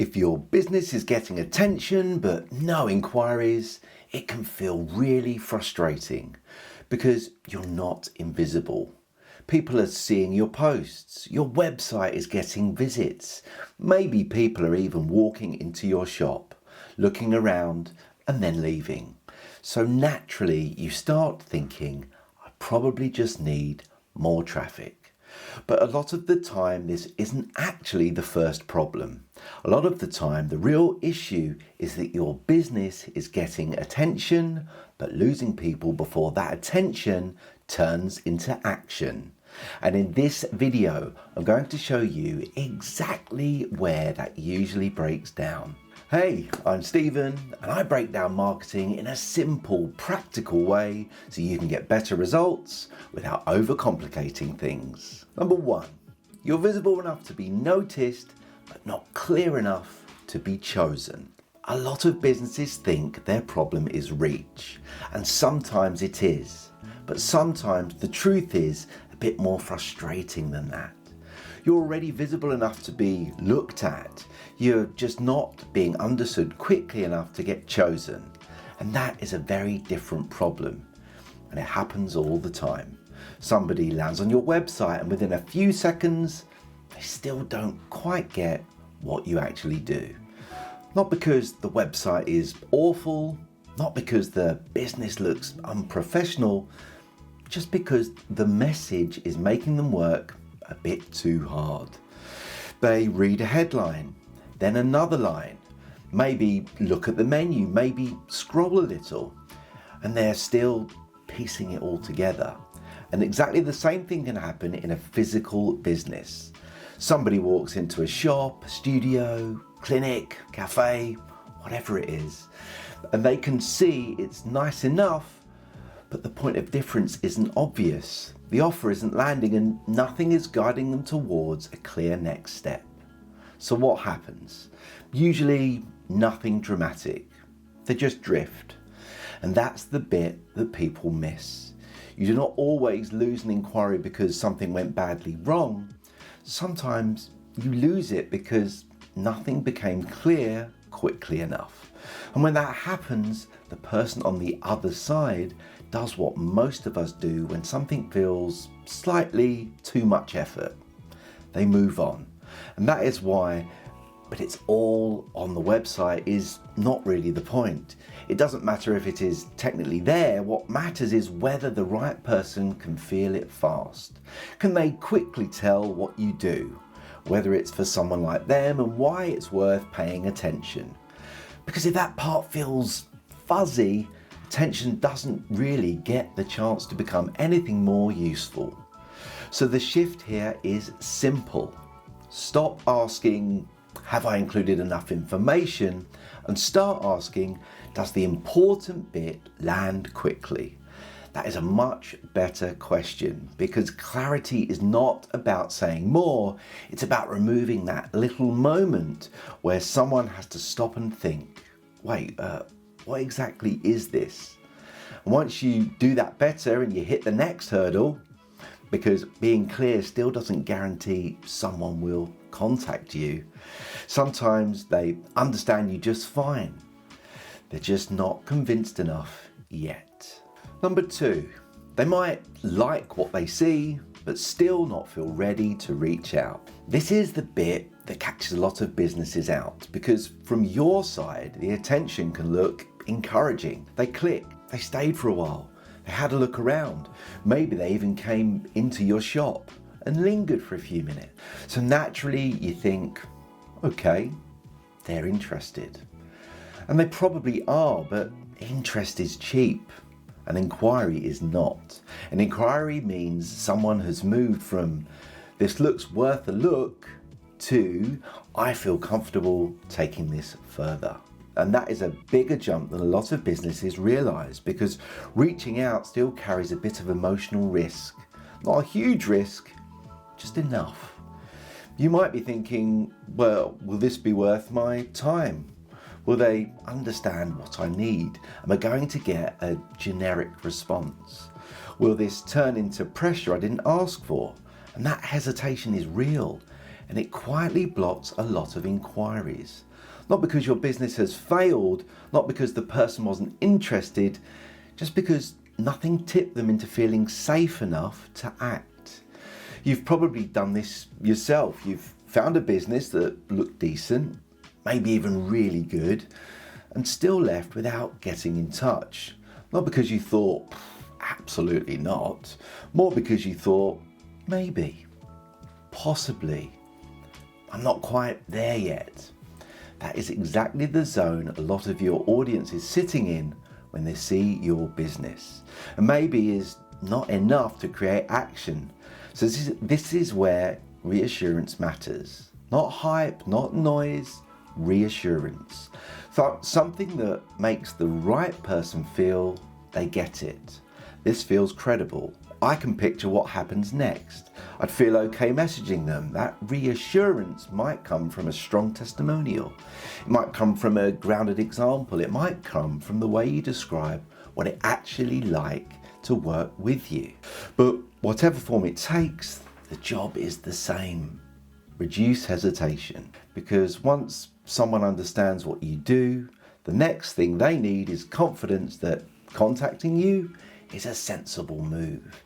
If your business is getting attention but no inquiries, it can feel really frustrating because you're not invisible. People are seeing your posts, your website is getting visits, maybe people are even walking into your shop, looking around and then leaving. So naturally you start thinking, I probably just need more traffic. But a lot of the time this isn't actually the first problem. A lot of the time the real issue is that your business is getting attention but losing people before that attention turns into action. And in this video I'm going to show you exactly where that usually breaks down. Hey, I'm Stephen and I break down marketing in a simple, practical way so you can get better results without overcomplicating things. Number one, you're visible enough to be noticed but not clear enough to be chosen. A lot of businesses think their problem is reach, and sometimes it is, but sometimes the truth is a bit more frustrating than that. You're already visible enough to be looked at, you're just not being understood quickly enough to get chosen. And that is a very different problem. And it happens all the time. Somebody lands on your website and within a few seconds, they still don't quite get what you actually do. Not because the website is awful, not because the business looks unprofessional, just because the message is making them work a bit too hard. They read a headline, then another line, maybe look at the menu, maybe scroll a little, and they're still piecing it all together. And exactly the same thing can happen in a physical business. Somebody walks into a shop, studio, clinic, cafe, whatever it is, and they can see it's nice enough, but the point of difference isn't obvious. The offer isn't landing and nothing is guiding them towards a clear next step. So what happens? Usually nothing dramatic. They just drift. And that's the bit that people miss. You do not always lose an inquiry because something went badly wrong. Sometimes you lose it because nothing became clear quickly enough. And when that happens, the person on the other side does what most of us do when something feels slightly too much effort. They move on. And that is why, but it's all on the website is not really the point. It doesn't matter if it is technically there. What matters is whether the right person can feel it fast. Can they quickly tell what you do, whether it's for someone like them and why it's worth paying attention. Because if that part feels fuzzy, attention doesn't really get the chance to become anything more useful. So the shift here is simple. Stop asking, have I included enough information? And start asking, does the important bit land quickly? That is a much better question because clarity is not about saying more, it's about removing that little moment where someone has to stop and think, wait, what exactly is this? And once you do that better and you hit the next hurdle, because being clear still doesn't guarantee someone will contact you. Sometimes they understand you just fine. They're just not convinced enough yet. Number two, they might like what they see, but still not feel ready to reach out. This is the bit that catches a lot of businesses out because from your side, the attention can look encouraging. They click, they stayed for a while, they had a look around. Maybe they even came into your shop and lingered for a few minutes. So naturally you think, okay, they're interested. And they probably are, but interest is cheap. An inquiry is not. An inquiry means someone has moved from this looks worth a look to I feel comfortable taking this further. And that is a bigger jump than a lot of businesses realise because reaching out still carries a bit of emotional risk. Not a huge risk, just enough. You might be thinking, well, will this be worth my time? Will they understand what I need? Am I going to get a generic response? Will this turn into pressure I didn't ask for? And that hesitation is real. and it quietly blocks a lot of inquiries. Not because your business has failed, not because the person wasn't interested, just because nothing tipped them into feeling safe enough to act. You've probably done this yourself. You've found a business that looked decent, maybe even really good, and still left without getting in touch. Not because you thought, absolutely not, more because you thought, maybe, possibly, I'm not quite there yet. That is exactly the zone a lot of your audience is sitting in when they see your business. And maybe is not enough to create action. So this is where reassurance matters. Not hype, not noise, reassurance. So something that makes the right person feel they get it. This feels credible. I can picture what happens next. I'd feel okay messaging them. That reassurance might come from a strong testimonial. It might come from a grounded example. It might come from the way you describe what it actually like to work with you. But whatever form it takes, the job is the same. Reduce hesitation, because once someone understands what you do, the next thing they need is confidence that contacting you is a sensible move.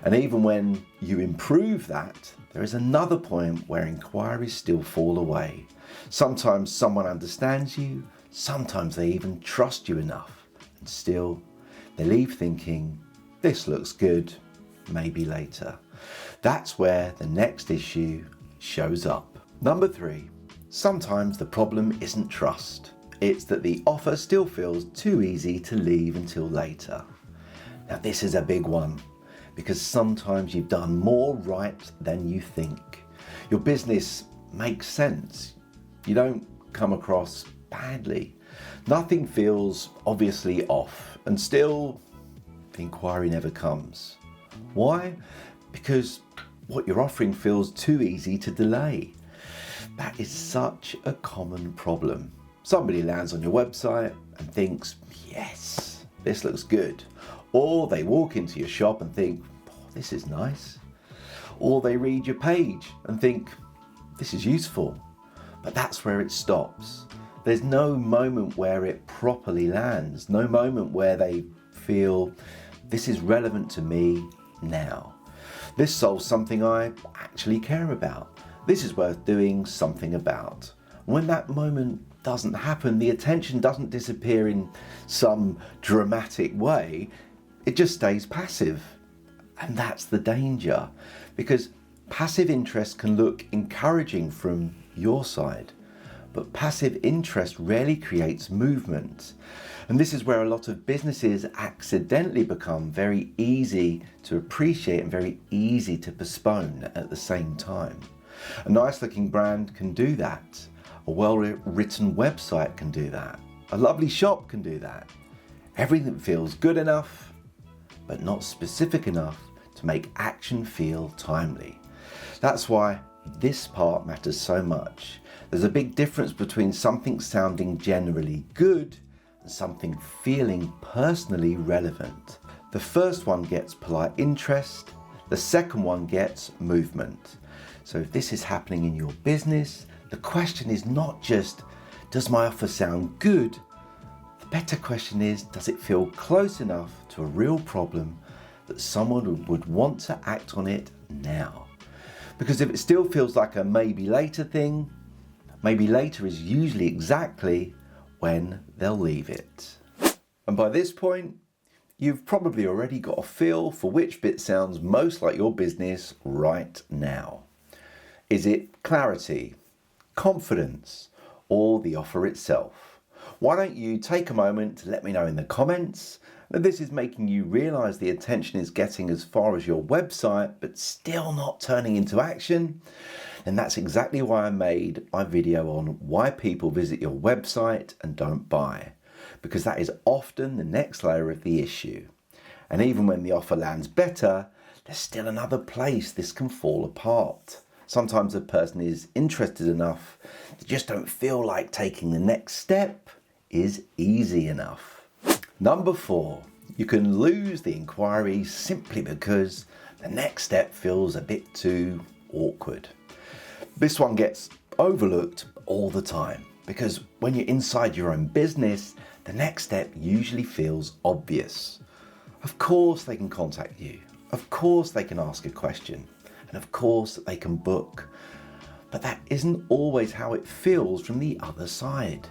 And even when you improve that, there is another point where inquiries still fall away. Sometimes someone understands you, sometimes they even trust you enough, and still they leave thinking, this looks good, maybe later. That's where the next issue shows up. Number 3, sometimes the problem isn't trust. It's that the offer still feels too easy to leave until later. Now this is a big one, because sometimes you've done more right than you think. Your business makes sense. You don't come across badly. Nothing feels obviously off, and still the inquiry never comes. Why? Because what you're offering feels too easy to delay. That is such a common problem. Somebody lands on your website and thinks, yes, this looks good. Or they walk into your shop and think, oh, this is nice. Or they read your page and think, this is useful. But that's where it stops. There's no moment where it properly lands. No moment where they feel, this is relevant to me now. This solves something I actually care about. This is worth doing something about. When that moment doesn't happen, the attention doesn't disappear in some dramatic way. It just stays passive. And that's the danger, because passive interest can look encouraging from your side, but passive interest rarely creates movement. And this is where a lot of businesses accidentally become very easy to appreciate and very easy to postpone at the same time. A nice looking brand can do that. A well-written website can do that. A lovely shop can do that. Everything feels good enough, but not specific enough to make action feel timely. That's why this part matters so much. There's a big difference between something sounding generally good and something feeling personally relevant. The first one gets polite interest, the second one gets movement. So if this is happening in your business, the question is not just, does my offer sound good? The better question is, does it feel close enough to a real problem that someone would want to act on it now? Because if it still feels like a maybe later thing, maybe later is usually exactly when they'll leave it. And by this point, you've probably already got a feel for which bit sounds most like your business right now. Is it clarity, confidence, or the offer itself? Why don't you take a moment to let me know in the comments that this is making you realize the attention is getting as far as your website but still not turning into action? And that's exactly why I made my video on why people visit your website and don't buy, because that is often the next layer of the issue. And even when the offer lands better, there's still another place this can fall apart. Sometimes a person is interested enough, they just don't feel like taking the next step is easy enough. Number 4, you can lose the inquiry simply because the next step feels a bit too awkward. This one gets overlooked all the time because when you're inside your own business, the next step usually feels obvious. Of course they can contact you. Of course they can ask a question. And of course they can book. But that isn't always how it feels from the other side.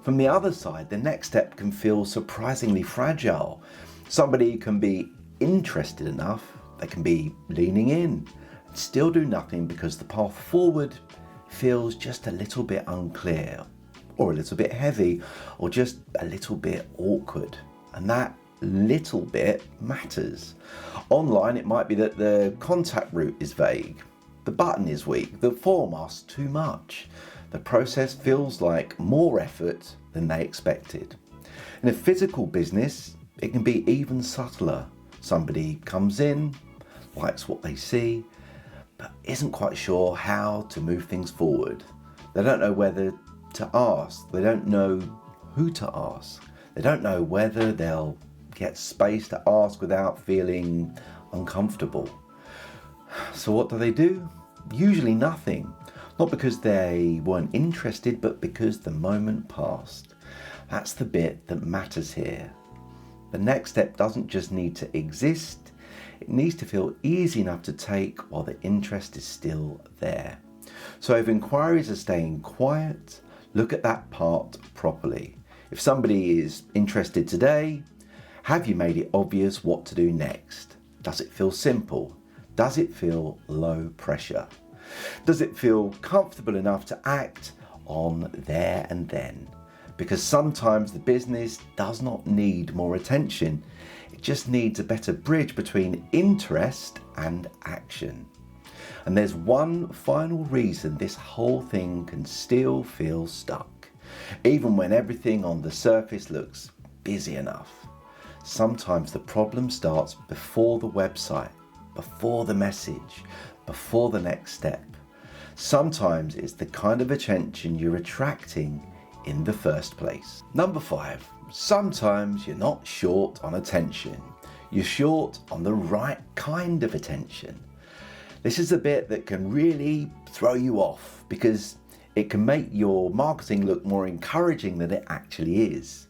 From the other side, the next step can feel surprisingly fragile. Somebody can be interested enough, they can be leaning in and still do nothing because the path forward feels just a little bit unclear, or a little bit heavy, or just a little bit awkward. And that little bit matters. Online, it might be that the contact route is vague, the button is weak, the form asks too much. The process feels like more effort than they expected. In a physical business, it can be even subtler. Somebody comes in, likes what they see, but isn't quite sure how to move things forward. They don't know whether to ask. They don't know who to ask. They don't know whether they'll get space to ask without feeling uncomfortable. So what do? Usually nothing. Not because they weren't interested, but because the moment passed. That's the bit that matters here. The next step doesn't just need to exist, it needs to feel easy enough to take while the interest is still there. So if inquiries are staying quiet, look at that part properly. If somebody is interested today, have you made it obvious what to do next? Does it feel simple? Does it feel low pressure? Does it feel comfortable enough to act on there and then? Because sometimes the business does not need more attention. It just needs a better bridge between interest and action. And there's one final reason this whole thing can still feel stuck, even when everything on the surface looks busy enough. Sometimes the problem starts before the website, before the message, before the next step. Sometimes it's the kind of attention you're attracting in the first place. Number 5, sometimes you're not short on attention. You're short on the right kind of attention. This is the bit that can really throw you off because it can make your marketing look more encouraging than it actually is.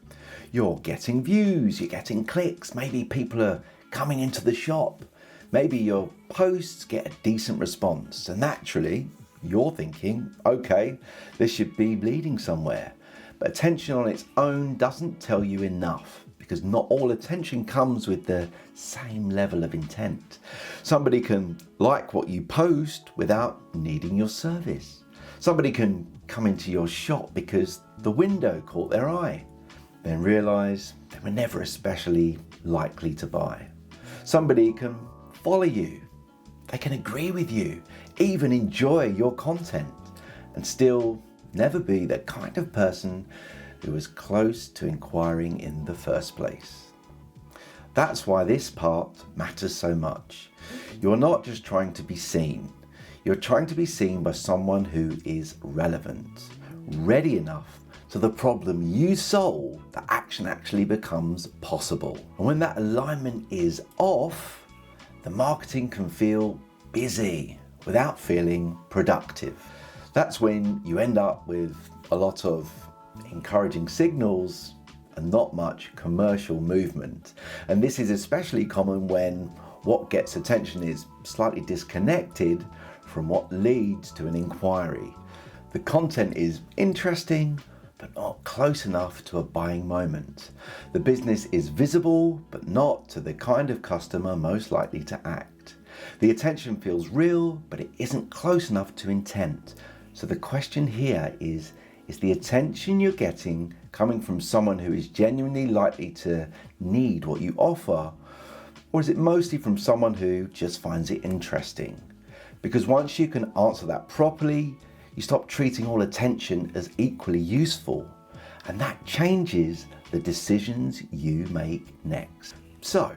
You're getting views, you're getting clicks, maybe people are coming into the shop. Maybe your posts get a decent response, and naturally you're thinking, okay, this should be leading somewhere. But attention on its own doesn't tell you enough because not all attention comes with the same level of intent. Somebody can like what you post without needing your service. Somebody can come into your shop because the window caught their eye, then realise they were never especially likely to buy. Somebody can follow you, they can agree with you, even enjoy your content, and still never be the kind of person who was close to inquiring in the first place. That's why this part matters so much. You're not just trying to be seen, you're trying to be seen by someone who is relevant, ready enough so the problem you solve, the action actually becomes possible. And when that alignment is off, the marketing can feel busy without feeling productive. That's when you end up with a lot of encouraging signals and not much commercial movement. And this is especially common when what gets attention is slightly disconnected from what leads to an inquiry. The content is interesting, but not close enough to a buying moment. The business is visible, but not to the kind of customer most likely to act. The attention feels real, but it isn't close enough to intent. So the question here is the attention you're getting coming from someone who is genuinely likely to need what you offer, or is it mostly from someone who just finds it interesting? Because once you can answer that properly, you stop treating all attention as equally useful, and that changes the decisions you make next. So,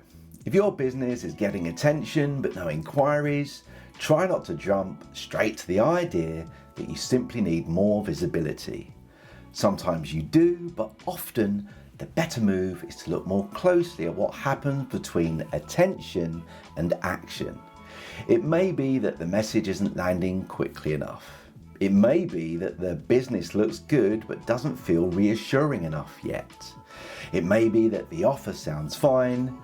if your business is getting attention but no inquiries, try not to jump straight to the idea that you simply need more visibility. Sometimes you do, but often the better move is to look more closely at what happens between attention and action. It may be that the message isn't landing quickly enough. It may be that the business looks good but doesn't feel reassuring enough yet. It may be that the offer sounds fine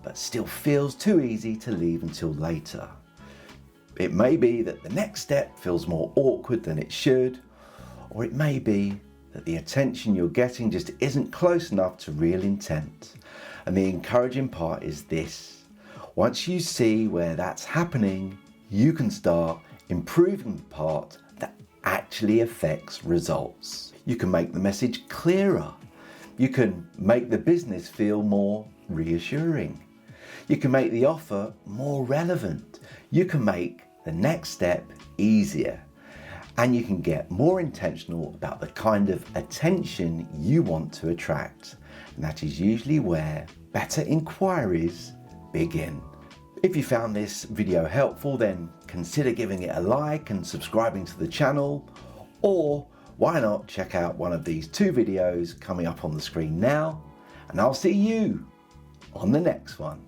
but still feels too easy to leave until later. It may be that the next step feels more awkward than it should, or it may be that the attention you're getting just isn't close enough to real intent. And the encouraging part is this: once you see where that's happening, you can start improving the part that actually affects results. You can make the message clearer. You can make the business feel more reassuring. You can make the offer more relevant. You can make the next step easier. And you can get more intentional about the kind of attention you want to attract. And that is usually where better inquiries begin. If you found this video helpful, then consider giving it a like and subscribing to the channel, or why not check out one of these 2 videos coming up on the screen now, and I'll see you on the next one.